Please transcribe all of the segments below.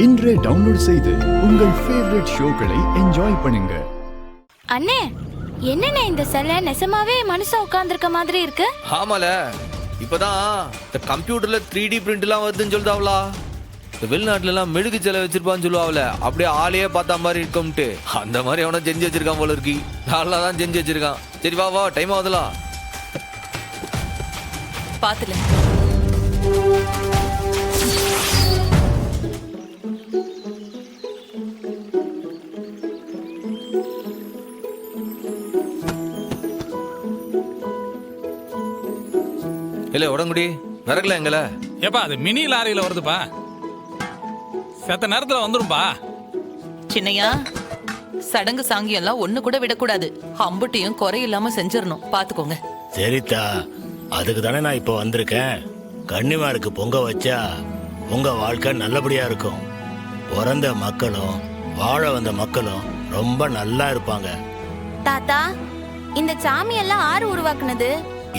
இன்றே டவுன்லோட் செய்து உங்கள் ஃபேவரட் ஷோக்களை என்ஜாய் பண்ணுங்க. அண்ணே, என்னண்ணே இந்த சிலை நெசமாவே மனுஷன் உட்கார்ந்திருக்க மாதிரி இருக்கு? ஆமால, இப்பதான் இந்த கம்ப்யூட்டர்ல 3D பிரிண்ட்லாம் வருதுன்னு சொல்லுதாவளா. இந்த வெளிநாட்டுல எல்லாம் மெழுகு சிலை வச்சிருப்பான்னு சொல்லுவாங்கல, அப்படியே ஆளையே பார்த்த மாதிரி இருக்கும்ட்டு அந்த மாதிரி அவனை செஞ்சு வச்சிருக்கான் போல இருக்கு. நல்லா தான் செஞ்சு வச்சிருக்கான். சரி வா வா, டைம் ஆகுதுல. பாத்துல இல்ல உடங்குடி விறகுல எங்கள ஏப்பா அது மினி லாரியில வருதுப்பா, செத்த நேரத்துல வந்துரும்பா. சின்னையா, சடங்கு சாங்கியம் எல்லாம் ஒண்ணு கூட விடக்கூடாது. அம்புட்டியும் குறை இல்லாம செஞ்சிடணும், பாத்துக்கோங்க. சரித்தா, அதுக்கு தானே நான் இப்போ வந்திருக்கேன். கன்னிமாருக்கு பொங்க வச்சா உங்க வாழ்க்கை நல்லபடியா இருக்கும். பிறந்த மக்களும் வாழ வந்த மக்களும் ரொம்ப நல்லா இருப்பாங்க. தாத்தா, இந்த சாமி எல்லாம் ஆறு உருவாக்குனது?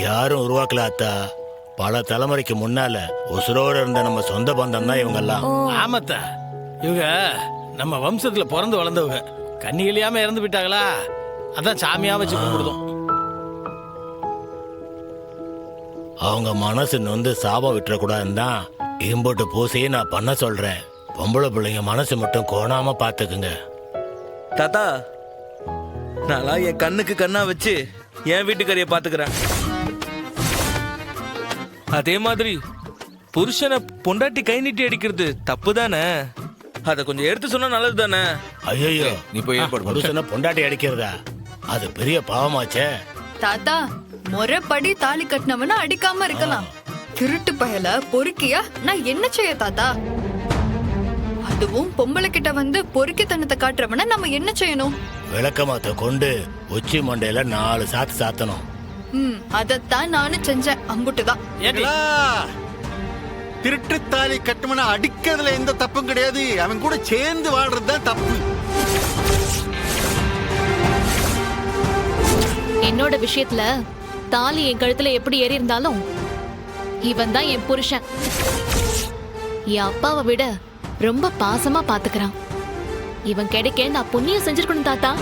யாரும் உருவாக்கல அத்தா. பல தலைமுறைக்கு முன்னால உசுரோட இருந்த நம்ம சொந்த பந்தம் தான் இவங்க எல்லாம். ஆமாத்தா, இவங்க நம்ம வம்சத்துல பிறந்து வளர்ந்தவங்க. கண்ணிகளையாம இறந்து விட்டாங்களா, அதான் சாமியா வச்சு கும்பிடுதோம். அவங்க மனசு நொந்து சாபம் விட்டுறக்கூடாதுன்னு தான் இம்போட்டு பூசையை நான் பண்ண சொல்றேன். பொம்பளை பிள்ளைங்க மனசு மட்டும் கோணாம பாத்துக்குங்க. தாத்தா, நான் என் கண்ணுக்கு கண்ணா வச்சு என் வீட்டுக்காரிய பாத்துக்கிறேன். அதே மாதிரி புருஷனை பொண்டாட்டி கை நீட்டி அடிக்கிறது தப்பு தானே? அத கொஞ்சம் எடுத்து சொன்னா நல்லது தானே? ஐயோ, நீ போய் ஏற்பாடு பண்ணு. புருஷனை பொண்டாட்டி அடிக்கிறதா? அது பெரிய பாவமாச்சே. தாத்தா, முறைப்படி தாலி கட்டினவன அடிக்காம இருக்கலாம். திருட்டு பயல பொறுக்கியா நான் என்ன செய்ய தாத்தா? அதுவும் பொம்பளை கிட்ட வந்து பொறுக்கித்தனத்தை காட்டுறவன நம்ம என்ன செய்யணும்? விளக்கமாத்த கொண்டு உச்சி மண்டையில 4 சாத்து சாத்தணும். அதத்தான் நானும் செஞ்சேன். அம்புட்டுதான். திருட்டு தாலி கட்டுமனா அடிக்கிறதுல எந்த தப்பும் கிடையாது. அவன் கூட சேர்ந்து வாழ்றதுதான் தப்பு. என்னோட விஷயத்துல தாலி என் கழுத்துல எப்படி ஏறி இருந்தாலும் இவன் தான் என் புருஷன். என் அப்பாவை விட ரொம்ப பாசமா பாத்துக்கிறான். இவன் கிடைக்க நான் புண்ணியம் செஞ்சிருக்கணும் தாத்தா.